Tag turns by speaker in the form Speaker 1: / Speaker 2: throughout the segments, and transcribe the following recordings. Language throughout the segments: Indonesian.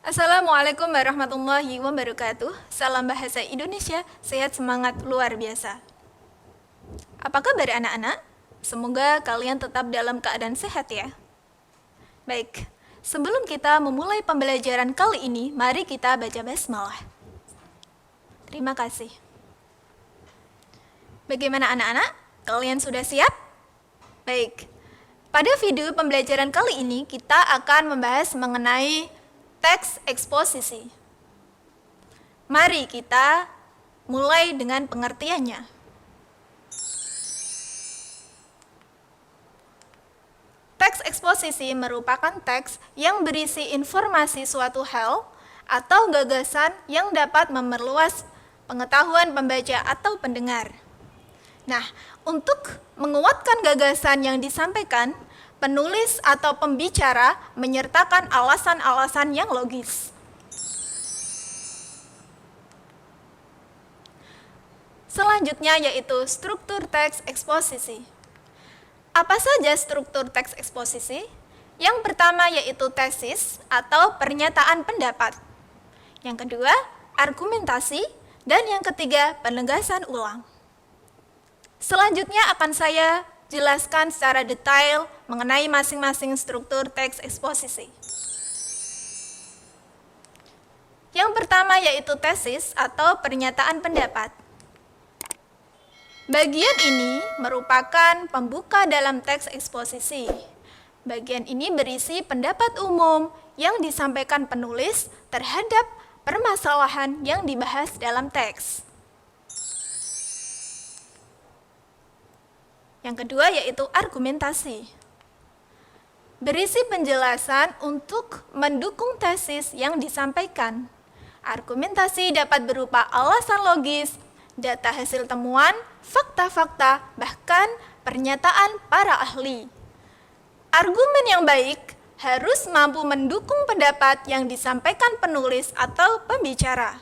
Speaker 1: Assalamualaikum warahmatullahi wabarakatuh. Salam bahasa Indonesia, sehat semangat luar biasa. Apa kabar anak-anak? Semoga kalian tetap dalam keadaan sehat ya. Baik, sebelum kita memulai pembelajaran kali ini, mari kita baca basmalah. Terima kasih. Bagaimana anak-anak? Kalian sudah siap? Baik, pada video pembelajaran kali ini kita akan membahas mengenai teks eksposisi. Mari kita mulai dengan pengertiannya. Teks eksposisi merupakan teks yang berisi informasi suatu hal atau gagasan yang dapat memerluas pengetahuan pembaca atau pendengar. Nah, untuk menguatkan gagasan yang disampaikan, penulis atau pembicara menyertakan alasan-alasan yang logis. Selanjutnya yaitu struktur teks eksposisi. Apa saja struktur teks eksposisi? Yang pertama yaitu tesis atau pernyataan pendapat. Yang kedua, argumentasi, dan yang ketiga, penegasan ulang. Selanjutnya akan saya jelaskan secara detail mengenai masing-masing struktur teks eksposisi. Yang pertama yaitu tesis atau pernyataan pendapat. Bagian ini merupakan pembuka dalam teks eksposisi. Bagian ini berisi pendapat umum yang disampaikan penulis terhadap permasalahan yang dibahas dalam teks. Yang kedua yaitu argumentasi. Berisi penjelasan untuk mendukung tesis yang disampaikan. Argumentasi dapat berupa alasan logis, data hasil temuan, fakta-fakta, bahkan pernyataan para ahli. Argumen yang baik harus mampu mendukung pendapat yang disampaikan penulis atau pembicara.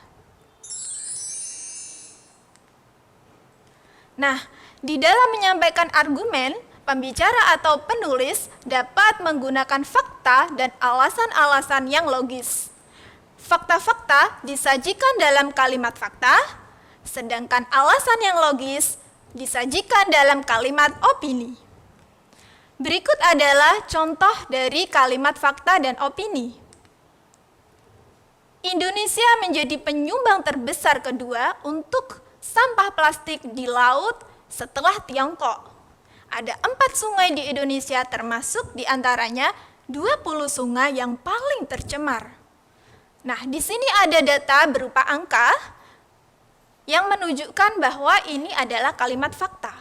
Speaker 1: Nah, di dalam menyampaikan argumen, pembicara atau penulis dapat menggunakan fakta dan alasan-alasan yang logis. Fakta-fakta disajikan dalam kalimat fakta, sedangkan alasan yang logis disajikan dalam kalimat opini. Berikut adalah contoh dari kalimat fakta dan opini. Indonesia menjadi penyumbang terbesar kedua untuk sampah plastik di laut setelah Tiongkok. Ada 4 sungai di Indonesia termasuk diantaranya 20 sungai yang paling tercemar. Nah, di sini ada data berupa angka yang menunjukkan bahwa ini adalah kalimat fakta.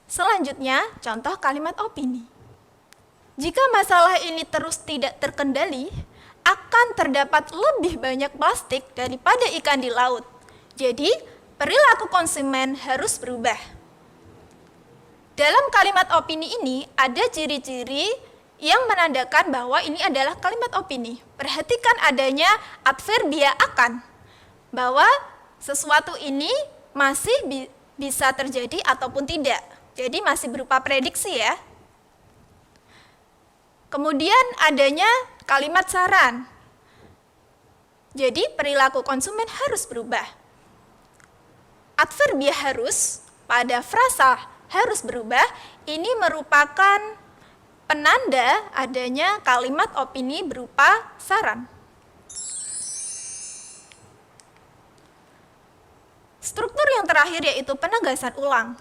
Speaker 1: Selanjutnya, contoh kalimat opini. Jika masalah ini terus tidak terkendali, akan terdapat lebih banyak plastik daripada ikan di laut. Jadi, perilaku konsumen harus berubah. Dalam kalimat opini ini ada ciri-ciri yang menandakan bahwa ini adalah kalimat opini. Perhatikan adanya adverbia akan, bahwa sesuatu ini masih bisa terjadi ataupun tidak. Jadi masih berupa prediksi ya. Kemudian adanya kalimat saran. Jadi perilaku konsumen harus berubah. Adverbia harus pada frasa harus berubah ini merupakan penanda adanya kalimat opini berupa saran. Struktur yang terakhir yaitu penegasan ulang.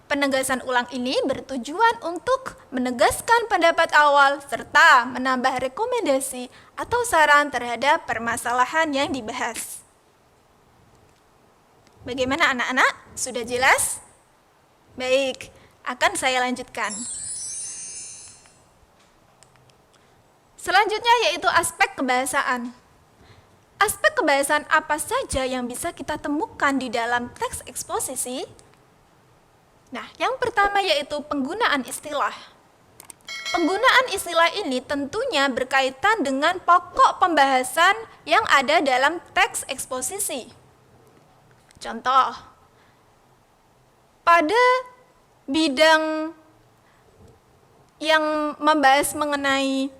Speaker 1: Penegasan ulang ini bertujuan untuk menegaskan pendapat awal serta menambah rekomendasi atau saran terhadap permasalahan yang dibahas. Bagaimana anak-anak? Sudah jelas? Baik, akan saya lanjutkan. Selanjutnya yaitu aspek kebahasaan. Aspek kebahasaan apa saja yang bisa kita temukan di dalam teks eksposisi? Nah, yang pertama yaitu penggunaan istilah. Penggunaan istilah ini tentunya berkaitan dengan pokok pembahasan yang ada dalam teks eksposisi. Contoh, pada bidang yang membahas mengenai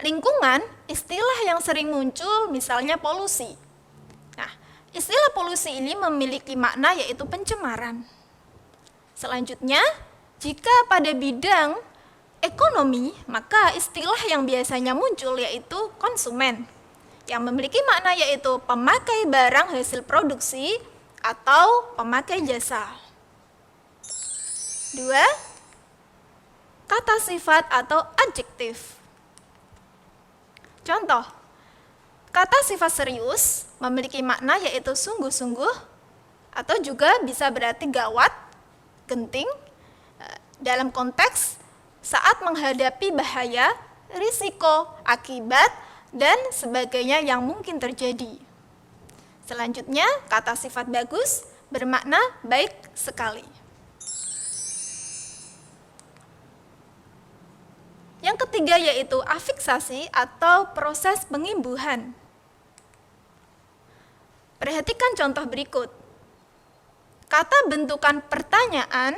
Speaker 1: lingkungan, istilah yang sering muncul misalnya polusi. Nah, istilah polusi ini memiliki makna yaitu pencemaran. Selanjutnya, jika pada bidang ekonomi, maka istilah yang biasanya muncul yaitu konsumen, yang memiliki makna yaitu pemakai barang hasil produksi atau pemakai jasa. 2. Kata sifat atau adjektif. Contoh, kata sifat serius memiliki makna yaitu sungguh-sungguh atau juga bisa berarti gawat, genting, dalam konteks saat menghadapi bahaya, risiko, akibat, dan sebagainya yang mungkin terjadi. Selanjutnya, kata sifat bagus bermakna baik sekali. Yang ketiga yaitu afiksasi atau proses pengimbuhan. Perhatikan contoh berikut. Kata bentukan pertanyaan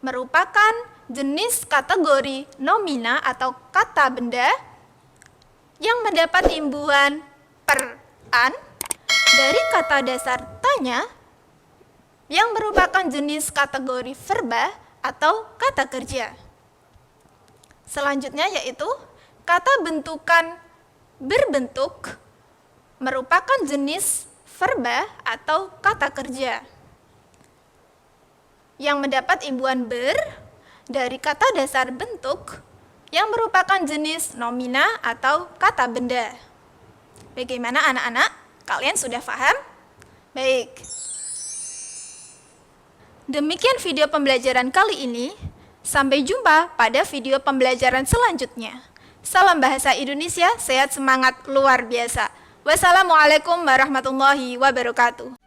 Speaker 1: merupakan jenis kategori nomina atau kata benda yang mendapat imbuhan per-an dari kata dasar tanya yang merupakan jenis kategori verba atau kata kerja. Selanjutnya yaitu kata bentukan berbentuk merupakan jenis verba atau kata kerja yang mendapat imbuhan ber dari kata dasar bentuk yang merupakan jenis nomina atau kata benda. Bagaimana anak-anak? Kalian sudah paham? Baik. Demikian video pembelajaran kali ini. Sampai jumpa pada video pembelajaran selanjutnya. Salam bahasa Indonesia, sehat semangat luar biasa. Wassalamualaikum warahmatullahi wabarakatuh.